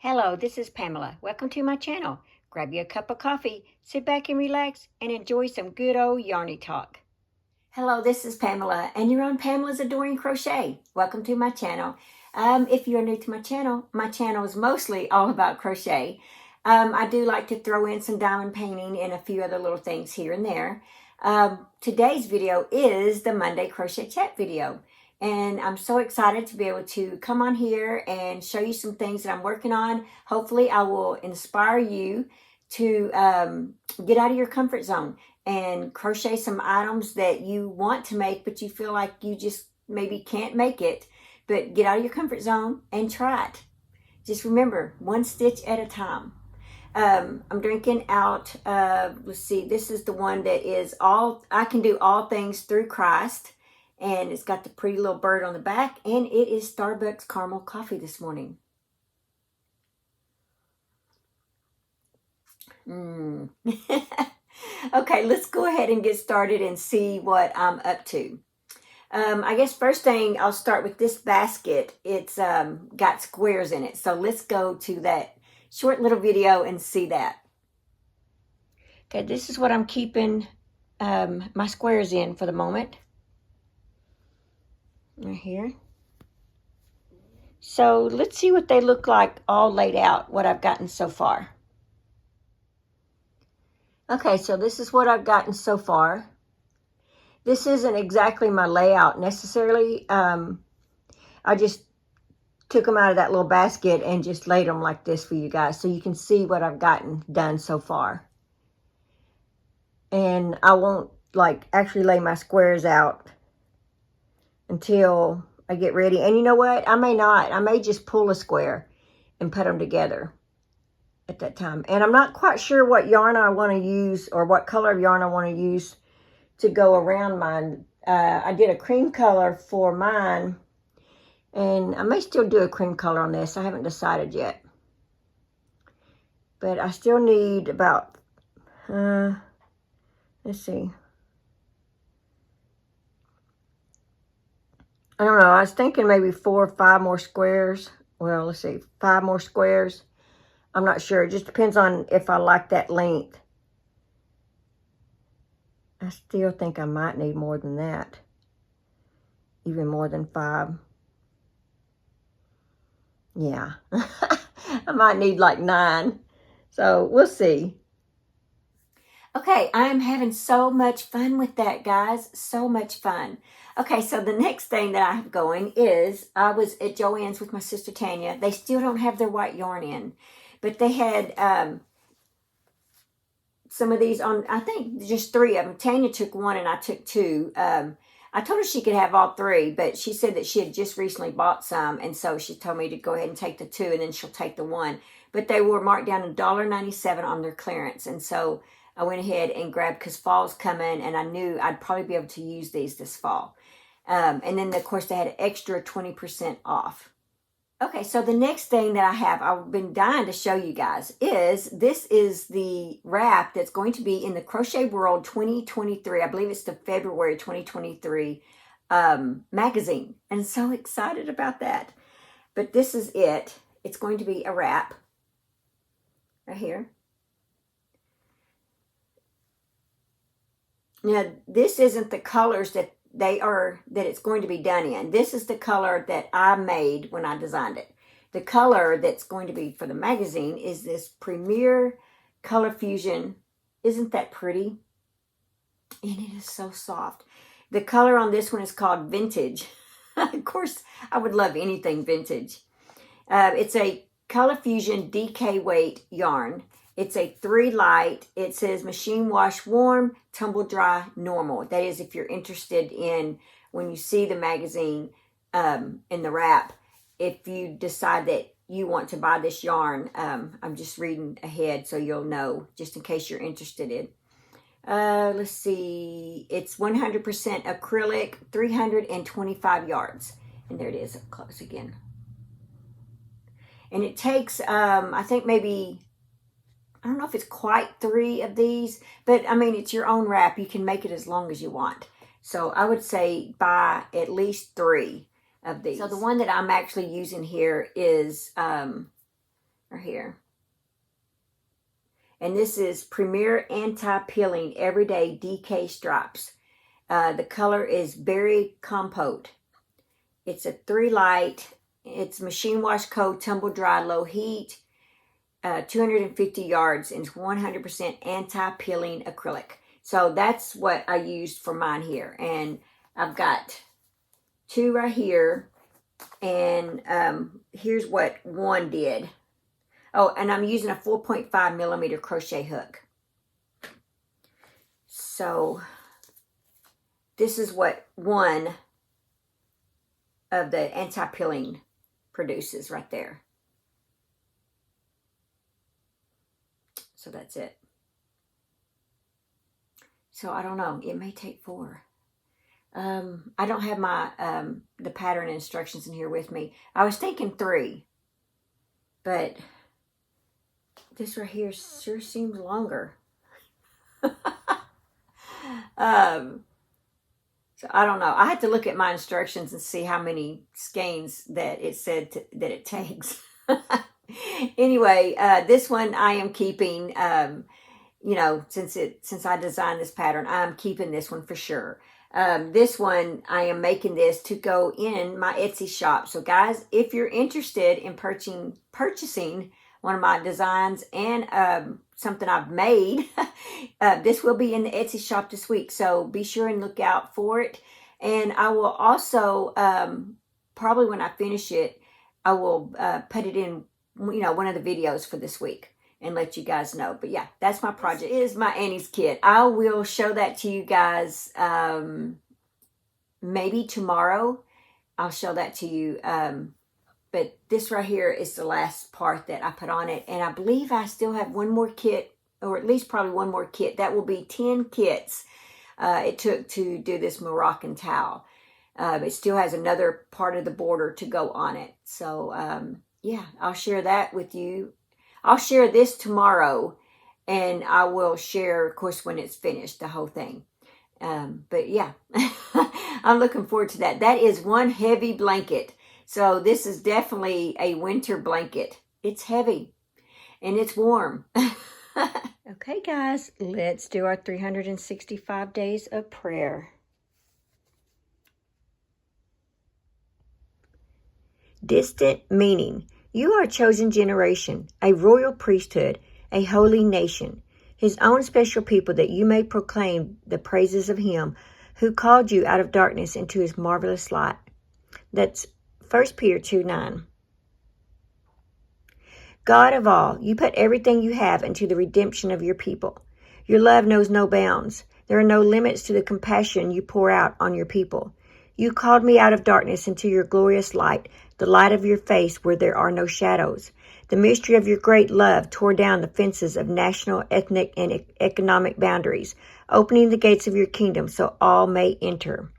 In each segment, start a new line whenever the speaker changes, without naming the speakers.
Hello, this is Pamela. Welcome to my channel. Grab you a cup of coffee, sit back and relax, and enjoy some good old yarny talk. Hello, this is Pamela, and you're on Pamela's Adoring Crochet. Welcome to my channel. If you're new to my channel is mostly all about crochet. I do like to throw in some diamond painting and a few other little things here and there. Today's video is the Monday Crochet Chat video. And I'm so excited to be able to come on here and show you some things that I'm working on. Hopefully I will inspire you to get out of your comfort zone and crochet some items that you want to make, but you feel like you just maybe can't make it. But get out of your comfort zone and try it. Just remember, one stitch at a time. I'm drinking out, let's see, this is the one that is I can do all things through Christ. And it's got the pretty little bird on the back. And it is Starbucks caramel coffee this morning. Okay, let's go ahead and get started and see what I'm up to. I guess first thing, I'll start with this basket. It's got squares in it. So let's go to that short little video and see that. Okay, this is what I'm keeping my squares in for the moment. Right here. So let's see what they look like all laid out, what I've gotten so far. Okay, so this is what I've gotten so far. This isn't exactly my layout necessarily. I just took them out of that little basket and just laid them like this for you guys so you can see what I've gotten done so far. And I won't like actually lay my squares out until I get ready. And you know what? I may not. I may just pull a square and put them together at that time. And I'm not quite sure what yarn I want to use or what color of yarn I want to use to go around mine. I did a cream color for mine. And I may still do a cream color on this. I haven't decided yet. But I still need about, let's see. I don't know, I was thinking maybe 4 or 5 more squares. Well, let's see, 5 more squares. I'm not sure. It just depends on if I like that length. I still think I might need more than that. Even more than 5. Yeah. I might need like 9. So we'll see. Okay, I'm having so much fun with that, guys. So much fun. Okay, so the next thing that I have going is I was at Joann's with my sister Tanya. They still don't have their white yarn in, but they had some of these on, I think just 3 of them. Tanya took 1 and I took 2. I told her she could have all 3, but she said that she had just recently bought some, and so she told me to go ahead and take the 2, and then she'll take the 1. But they were marked down $1.97 on their clearance, and so I went ahead and grabbed, because fall's coming, and I knew I'd probably be able to use these this fall. And then, of course, they had an extra 20% off. Okay, so the next thing that I have, I've been dying to show you guys, this is the wrap that's going to be in the Crochet World 2023. I believe it's the February 2023 magazine. And I'm so excited about that. But this is it. It's going to be a wrap right here. Now, this isn't the colors that it's going to be done in. This is the color that I made when I designed it. The color that's going to be for the magazine is this Premier Color Fusion. Isn't that pretty? And it is so soft. The color on this one is called Vintage. Of course, I would love anything vintage. It's a Color Fusion DK weight yarn. It's a 3 light. It says machine wash warm, tumble dry normal. That is if you're interested in, when you see the magazine in the wrap, if you decide that you want to buy this yarn. I'm just reading ahead so you'll know, just in case you're interested in. Let's see. It's 100% acrylic, 325 yards. And there it is up close again. And it takes, I think maybe, I don't know if it's quite 3 of these, but I mean, it's your own wrap. You can make it as long as you want. So I would say buy at least 3 of these. So the one that I'm actually using here is right here. And this is Premier Anti-Peeling Everyday DK Stripes. The color is Berry Compote. It's a 3-light. It's machine wash cold, tumble dry, low heat, 250 yards, and 100% anti-peeling acrylic. So that's what I used for mine here. And I've got 2 right here. And here's what one did. Oh, and I'm using a 4.5 millimeter crochet hook. So this is what one of the anti-peeling produces right there. So that's it. So I don't know. It may take 4. I don't have my the pattern instructions in here with me. I was thinking 3, but this right here sure seems longer. So I don't know. I had to look at my instructions and see how many skeins that it said that it takes. Anyway, this one I am keeping. You know, since I designed this pattern, I'm keeping this one for sure. This one, I am making this to go in my Etsy shop. So guys, if you're interested in purchasing one of my designs and something I've made, this will be in the Etsy shop this week. So be sure and look out for it. And I will also, probably when I finish it, I will put it in, you know, one of the videos for this week and let you guys know. But yeah, that's my project. This is my Annie's kit. I will show that to you guys maybe tomorrow. I'll show that to you. But this right here is the last part that I put on it. And I believe I still have one more kit, or at least probably one more kit. That will be 10 kits it took to do this Moroccan towel. It still has another part of the border to go on it. So yeah, I'll share that with you. I'll share this tomorrow, and I will share, of course, when it's finished, the whole thing. But yeah, I'm looking forward to that. That is one heavy blanket. So this is definitely a winter blanket. It's heavy, and it's warm. Okay, guys, let's do our 365 days of prayer. Distant meaning. You are a chosen generation, a royal priesthood, a holy nation, his own special people, that you may proclaim the praises of him who called you out of darkness into his marvelous light. That's 1 Peter 2:9. God of all, you put everything you have into the redemption of your people. Your love knows no bounds. There are no limits to the compassion you pour out on your people. You called me out of darkness into your glorious light, the light of your face where there are no shadows. The mystery of your great love tore down the fences of national, ethnic, and economic boundaries, opening the gates of your kingdom so all may enter.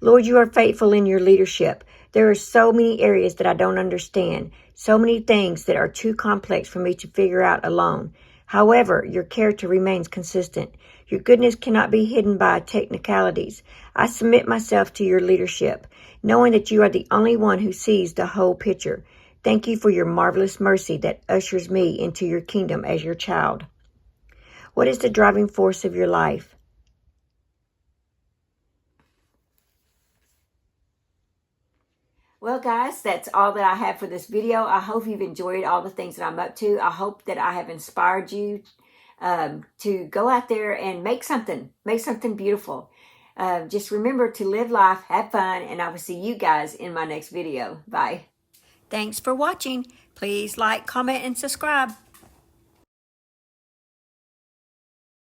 Lord, you are faithful in your leadership. There are so many areas that I don't understand, so many things that are too complex for me to figure out alone. However, your character remains consistent. Your goodness cannot be hidden by technicalities. I submit myself to your leadership, knowing that you are the only one who sees the whole picture. Thank you for your marvelous mercy that ushers me into your kingdom as your child. What is the driving force of your life? Well, guys, that's all that I have for this video. I hope you've enjoyed all the things that I'm up to. I hope that I have inspired you to go out there and make something beautiful. Just remember to live life, have fun, and I will see you guys in my next video. Bye. Thanks for watching. Please like, comment, and subscribe.